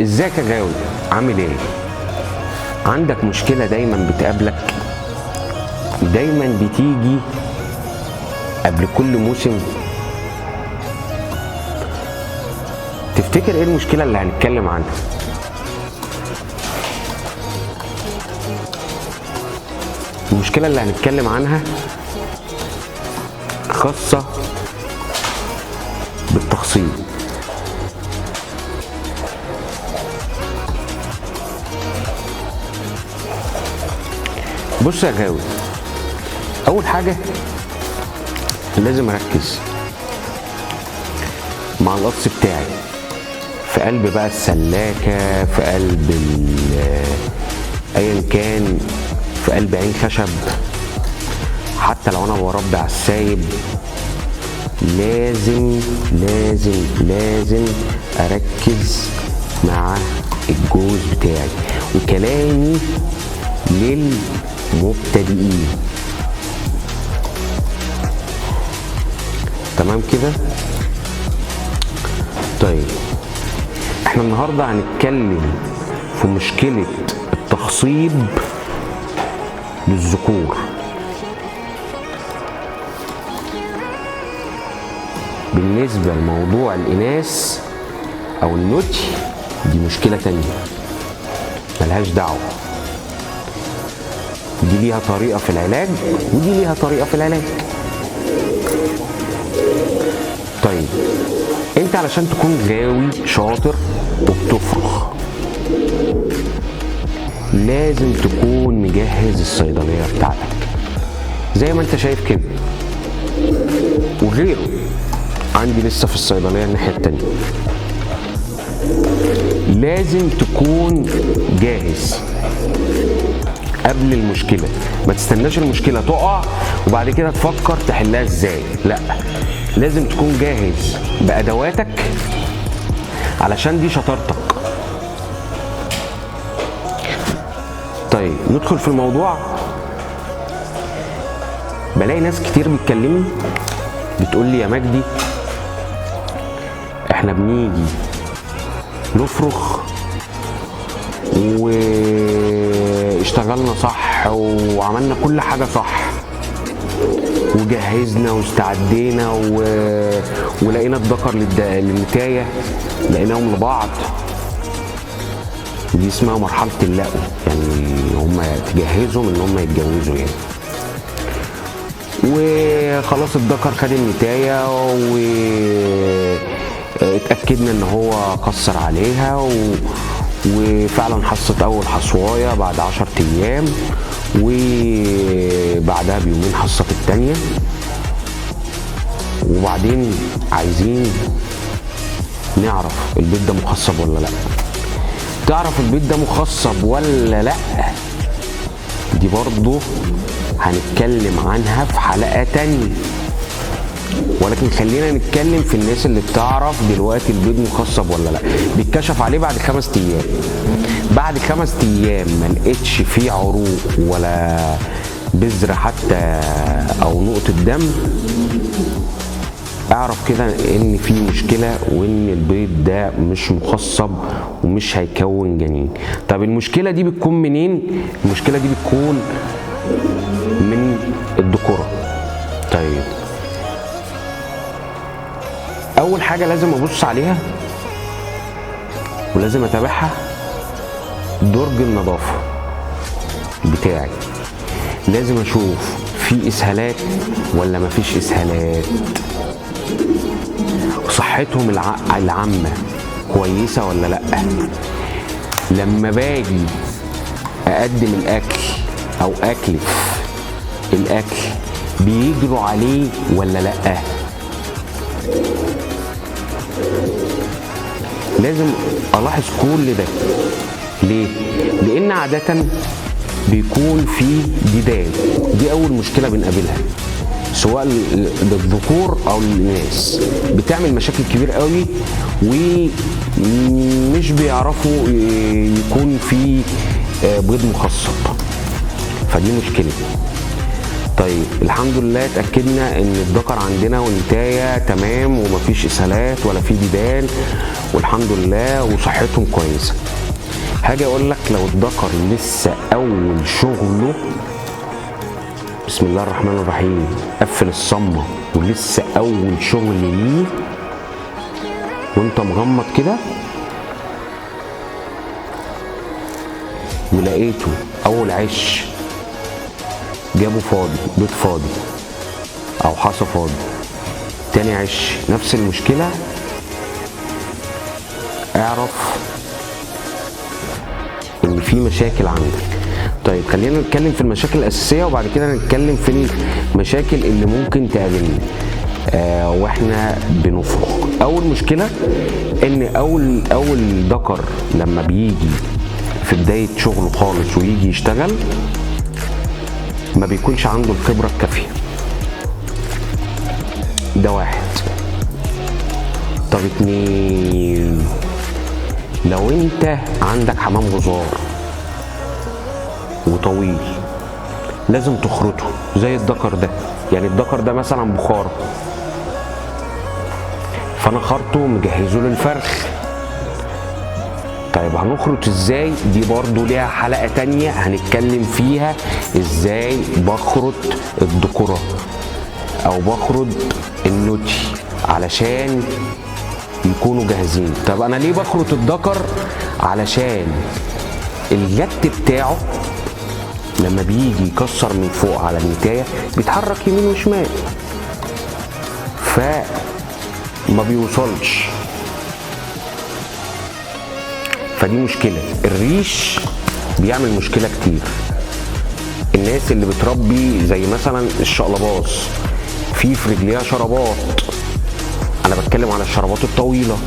ازيك يا غاوي؟ عامل ايه؟ عندك مشكلة دايما بتقابلك، دايما بتيجي قبل كل موسم؟ تفتكر ايه المشكلة اللي هنتكلم عنها؟ المشكلة اللي هنتكلم عنها خاصة بالتخصيب. بص يا غاوي، اول حاجة لازم اركز مع القص بتاعي في قلب بقى السلاكة، في قلب ايا كان، في قلب عين خشب، حتى لو انا بربي على السايب. لازم اركز مع الجوز بتاعي. وكلامي للمبتدئين، تمام كده؟ طيب احنا النهارده هنتكلم في مشكلة التخصيب للذكور. بالنسبة لموضوع الإناث أو النتي دي مشكلة تانية ملهاش دعوة، دي ليها طريقة في العلاج ودي ليها طريقة في العلاج. طيب انت علشان تكون غاوي شاطر وبتفرخ لازم تكون مجهز الصيدلية بتاعتك زي ما انت شايف كده، وغيره عندي لسه في الصيدلية الناحية التانية. لازم تكون جاهز قبل المشكلة، ما تستناش المشكلة تقع وبعد كده تفكر تحلها ازاي. لا، لازم تكون جاهز بأدواتك علشان دي شطارتك. طيب ندخل في الموضوع. بلاقي ناس كتير بتكلمني بتقول لي يا مجدي احنا بنيجي نفرخ واشتغلنا صح وعملنا كل حاجة صح وجهزنا واستعدينا ولقينا الذكر للنتاية، لقيناهم لبعض. دي اسمها مرحلة اللقو، يعني هم تجهزهم ان هم يتجوزوا يعني. وخلاص الذكر خد النتاية واتأكدنا ان هو قصر عليها وفعلا حصت اول حصواية بعد 10 ايام، وبعدها بيومين حصت التانية. وبعدين عايزين نعرف البيت ده مخصب ولا لا. تعرف البيت ده مخصب ولا لا دي برضو هنتكلم عنها في حلقة تانية، ولكن خلينا نتكلم في الناس اللي بتعرف دلوقتي البيض مخصب ولا لا. بيتكشف عليه بعد 5 ايام. بعد 5 ايام ما لقيتش فيه عروق ولا بذر حتى او نقطة دم، اعرف كده ان في مشكلة وان البيض ده مش مخصب ومش هيكون جنين. طب المشكلة دي بتكون منين؟ المشكلة دي بتكون من الذكورة. طيب اول حاجة لازم ابص عليها ولازم اتابعها درج النظافة بتاعي. لازم اشوف في اسهالات ولا مفيش اسهالات، صحتهم العامة كويسة ولا لا. لما باجي اقدم الاكل او اكلف الاكل بيجروا عليه ولا لا. لازم الاحظ كل ده. ليه؟ لان عادة بيكون في ديدان. دي اول مشكلة بنقابلها سواء للذكور او للاناث، بتعمل مشاكل كبيرة قوي ومش بيعرفوا يكون في بيض مخصب، فدي مشكلة. طيب الحمد لله اتأكدنا ان الذكر عندنا والنتاية تمام ومفيش اسهالات ولا في ديدان والحمد لله وصحتهم كويسه. هاجي اقول لك لو الذكر لسه اول شغله، بسم الله الرحمن الرحيم، قفل الصمه ولسه اول شغل ليه وانت مغمض كده، ولقيته اول عش جابه فاضي، بيت فاضي او حصى فاضي، تاني عش نفس المشكله، اعرف ان في مشاكل عندك. طيب خلينا نتكلم في المشاكل الاساسيه وبعد كده نتكلم في المشاكل اللي ممكن تقابلنا واحنا بنفرغ. اول مشكله ان اول ذكر لما بيجي في بدايه شغله خالص ويجي يشتغل ما بيكونش عنده الخبره الكافيه. ده واحد. طب اتنين، لو انت عندك حمام غزار وطويل لازم تخرطه زي الذكر ده، يعني الذكر ده مثلا بخار، فانا خرطه مجهزه للفرخ. طيب هنخرط ازاي؟ دي برضو ليها حلقة تانية هنتكلم فيها ازاي بخرط الذكورة او بخرط النوتي علشان يكونوا جاهزين. طب انا ليه بخرط الذكر؟ علشان اليد بتاعه لما بيجي يكسر من فوق على النتاية بيتحرك يمين وشمال فما بيوصلش، فدي مشكلة. الريش بيعمل مشكلة كتير. الناس اللي بتربي زي مثلا الشقلباص في رجليها شربات، انا بتكلم على الشربات الطويلة،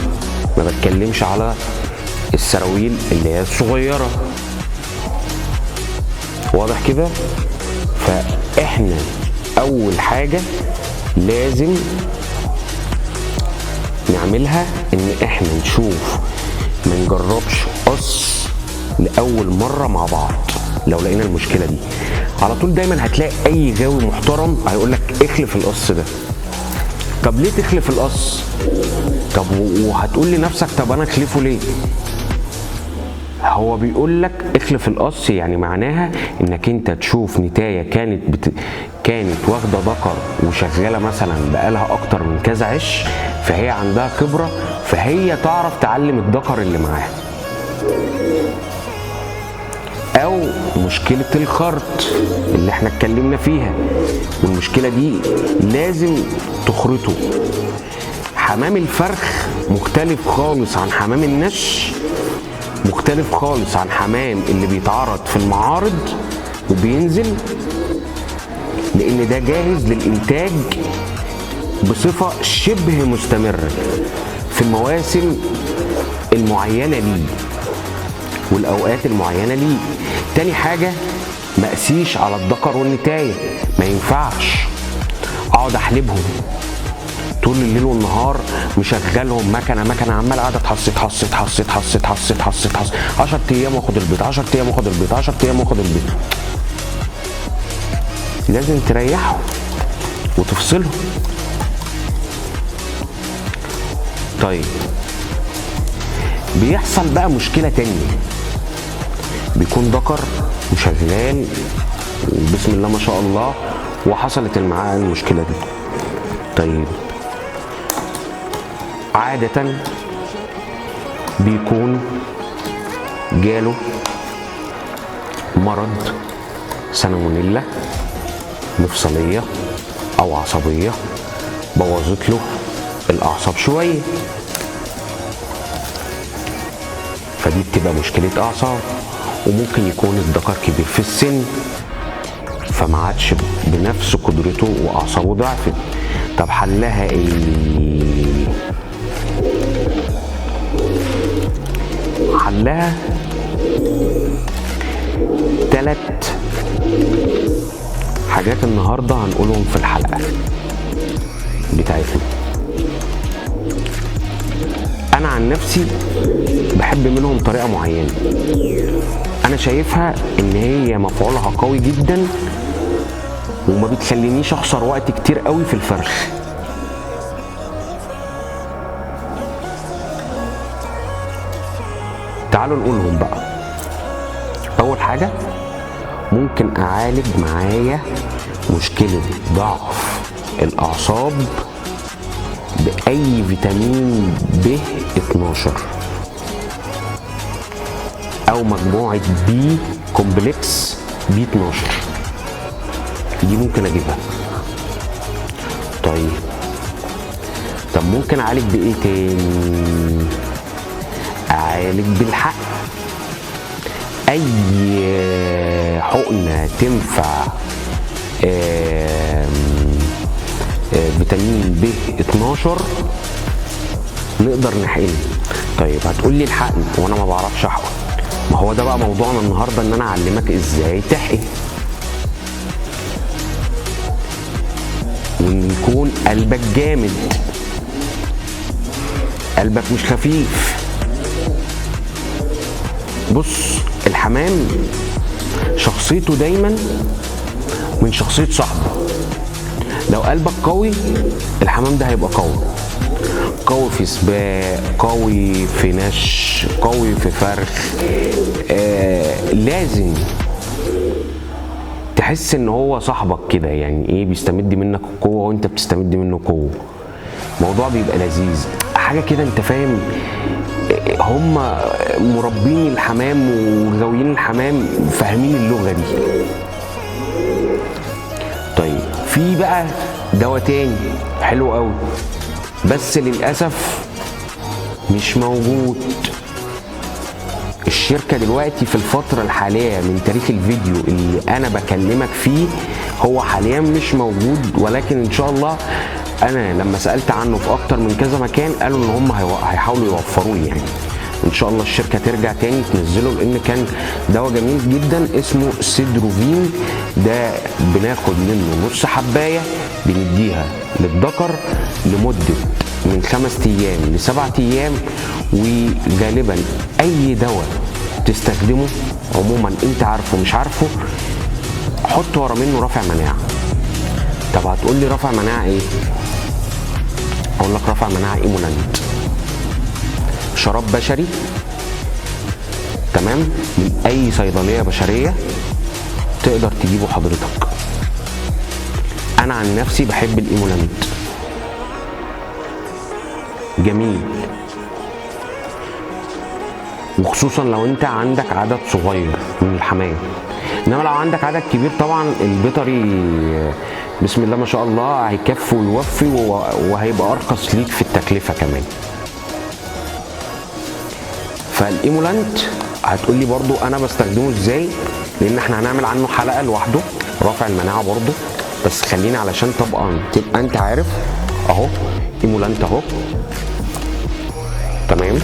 ما بتكلمش على السراويل اللي هي الصغيرة. واضح كده؟ فاحنا اول حاجة لازم نعملها ان احنا نشوف، ما نجربش قص لاول مره مع بعض. لو لقينا المشكله دي على طول دايما هتلاقي اي غاوي محترم هيقول لك اخلف القص ده. طب ليه تخلف القص؟ طب وهتقول لنفسك طب انا اخلفه ليه؟ هو بيقول لك اخلف القص يعني معناها انك انت تشوف نتايه كانت واخده ذكر وشغاله مثلا بقالها اكتر من كذا عش، فهي عندها خبره، فهي تعرف تعلم الذكر اللي معاها. او مشكله الخرط اللي احنا اتكلمنا فيها، والمشكله دي لازم تخرطه. حمام الفرخ مختلف خالص عن حمام النش، مختلف خالص عن حمام اللي بيتعرض في المعارض وبينزل، لان ده جاهز للانتاج بصفة شبه مستمرة في المواسم المعينة ليه والاوقات المعينة ليه. تاني حاجة مقسيش على الذكر والنتاية، ما ينفعش اقعد احلبهم طول الليل والنهار مشغلهم مكنه عمال قاعده تحص 10 ايام واخد البيض، 10 ايام واخد البيض، 10 ايام واخد البيض. لازم تريحهم وتفصلهم. طيب بيحصل بقى مشكله تانية، بيكون ذكر وشغال وبسم الله ما شاء الله وحصلت معاه المشكله دي. طيب عادة بيكون جاله مرض سالمونيلا مفصلية أو عصبية بوظت له الأعصاب شوية، فدي بتبقى مشكلة أعصاب. وممكن يكون الذكر كبير في السن فما عادش بنفس قدرته وأعصابه ضعفت. طب حلها إيه؟ حلها 3 حاجات النهارده هنقولهم في الحلقه بتاعتنا. انا عن نفسي بحب منهم طريقه معينه، انا شايفها ان هي مفعولها قوي جدا وما بتخلينيش اخسر وقت كتير قوي في الفرخ. تعالوا نقولهم بقى. اول حاجه ممكن اعالج معايا مشكله ضعف الاعصاب باي فيتامين ب 12 او مجموعه بي كومبلكس بي 12، دي ممكن اجيبها. طب ممكن اعالج بايه تاني؟ اعالج بالحقن. اي حقنه تنفع فيتامين ب 12 نقدر نحقنه. طيب هتقولي الحقن وانا ما بعرفش احقن، ما هو ده بقى موضوعنا النهارده، ان انا اعلمك ازاي تحقن، وان يكون قلبك جامد، قلبك مش خفيف. بص، الحمام شخصيته دايما من شخصية صاحبه. لو قلبك قوي الحمام ده هيبقى قوي في سباق، قوي في نش، قوي في فرخ. لازم تحس ان هو صاحبك كده، يعني ايه، بيستمد منك القوه وانت بتستمد منه قوه. الموضوع بيبقى لذيذ، حاجه كده، انت فاهم. هم مربين الحمام وغاويين الحمام فاهمين اللغه دي. طيب في بقى دواء تاني حلو قوي بس للاسف مش موجود. الشركه دلوقتي في الفتره الحاليه من تاريخ الفيديو اللي انا بكلمك فيه هو حاليا مش موجود، ولكن ان شاء الله انا لما سالت عنه في اكتر من كذا مكان قالوا ان هم هيحاولوا يوفروا لي، يعني ان شاء الله الشركه ترجع تاني تنزله، لان كان دواء جميل جدا اسمه سيدروفين. ده بناخد منه نص حبايه بنديها للذكر لمده من 5 ايام ل7 ايام. وغالبا اي دواء تستخدمه عموما انت عارفه مش عارفه حط ورا منه رافع مناعه. طب هتقول لي رافع مناعه ايه؟ اقول لك رافع مناعه ايمولانت، شراب بشري تمام من اي صيدليه بشريه تقدر تجيبه حضرتك. انا عن نفسي بحب الايمولانت، جميل، وخصوصا لو انت عندك عدد صغير من الحمام. انما لو عندك عدد كبير طبعا البيطري بسم الله ما شاء الله هيكفي ويوفي وهيبقى ارخص ليك في التكلفه كمان. فالايمولانت هتقول لي برضو انا بستخدمه ازاي، لان احنا هنعمل عنه حلقه لوحده رافع المناعه برضو، بس خليني علشان تبقى انت عارف. اهو ايمولانت اهو تمام،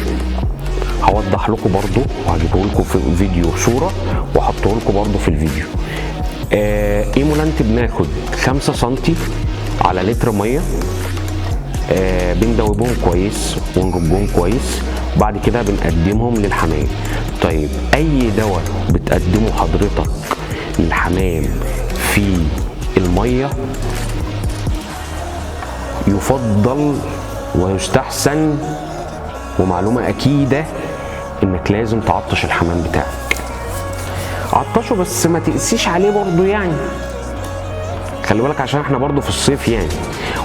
هوضح لكم برضو وهجيبه لكم في فيديو صوره واحطه لكم برضو في الفيديو. ايمولانت بناخد 5 سم على لتر ميه، بندوبهم كويس ونرجهم كويس، بعد كده بنقدمهم للحمام. طيب اي دواء بتقدمه حضرتك للحمام في الميه يفضل ويستحسن، ومعلومه اكيده، انك لازم تعطش الحمام بتاعك. عطشه بس ما تقسيش عليه برضو، يعني خلي بالك عشان احنا برضو في الصيف يعني.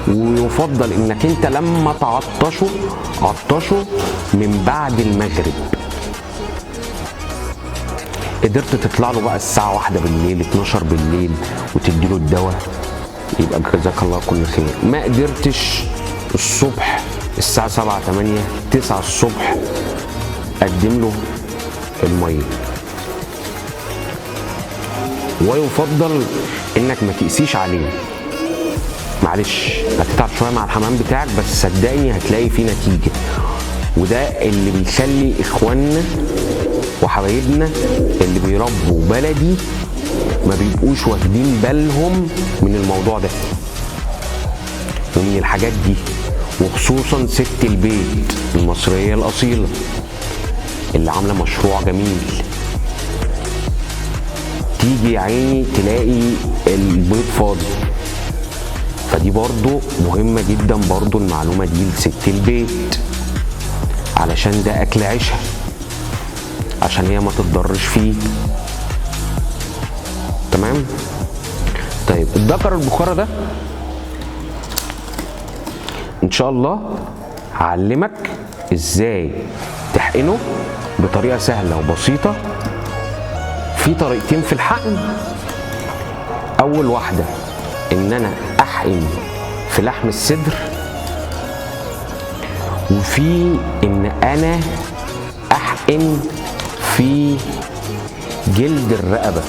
ويفضل انك انت لما تعطشه عطشه من بعد المغرب. قدرت تطلع له بقى الساعة 1 بالليل 12 بالليل وتديله الدواء يبقى جزاك الله كل خير. ما قدرتش الصبح الساعة 7 8 9 الصبح قدم له المية. ويفضل انك ما تقسيش عليه، معلش هتتعب شويه مع الحمام بتاعك بس صدقني هتلاقي فيه نتيجه. وده اللي بيخلي اخواننا وحبايبنا اللي بيربوا بلدي ما بيبقوش واخدين بالهم من الموضوع ده ومن الحاجات دي، وخصوصا ست البيت المصريه الاصيله اللي عامله مشروع جميل. تيجي يا عيني تلاقي البيض فاضي، فدي برضو مهمة جدا برضو المعلومة دي لست البيت، علشان ده أكل عيشها. عشان هي ما تتضرش فيه. تمام. طيب الدكر البخارة ده ان شاء الله هعلمك ازاي تحقنه بطريقة سهلة وبسيطة. في طريقتين في الحقن. اول واحدة ان انا احقن في لحم الصدر، وفي ان انا احقن في جلد الرقبة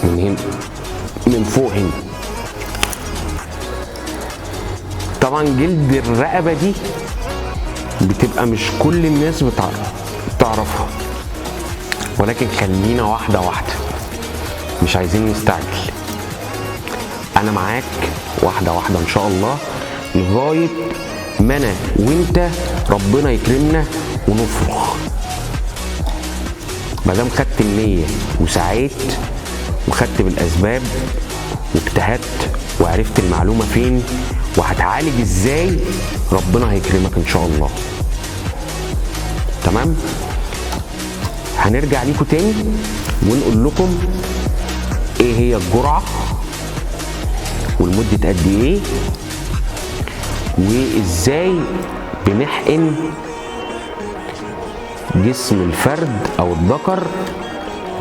من هنا، من فوق هنا. طبعا جلد الرقبة دي بتبقى مش كل الناس بتعرفها، ولكن خلينا واحدة واحدة، مش عايزين نستعجل. انا معاك واحدة واحدة ان شاء الله، لغاية ما انا وانت ربنا يكرمنا ونفرخ. مادام خدت النية وسعيت وخدت بالاسباب واجتهدت وعرفت المعلومة فين وهتعالج ازاي، ربنا هيكرمك ان شاء الله. تمام. هنرجع ليكم تاني ونقول لكم ايه هي الجرعة والمدة قد ايه، وازاي بنحقن جسم الفرد او الذكر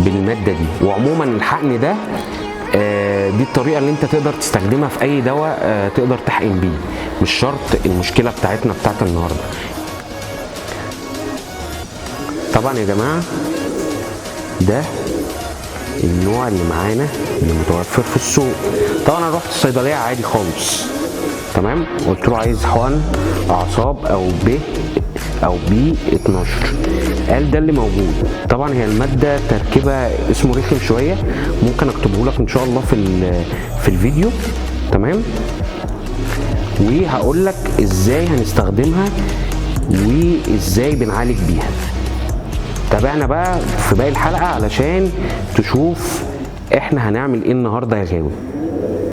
بالمادة دي. وعموما الحقن ده دي الطريقة اللي انت تقدر تستخدمها في اي دواء تقدر تحقن بيه، مش شرط المشكلة بتاعتنا بتاعت النهاردة. طبعا يا جماعة ده النوع اللي معانا اللي متوفر في السوق. طبعا انا رحت الصيدلية عادي خالص، تمام، قلت له عايز حقن اعصاب او بي 12، قال ده اللي موجود. طبعا هي الماده تركيبها اسمه رخم شويه، ممكن اكتبه لك ان شاء الله في الفيديو. تمام. وهقول لك ازاي هنستخدمها وازاي بنعالج بيها. تابعنا بقى في باقي الحلقه علشان تشوف احنا هنعمل ايه النهارده يا غاوي.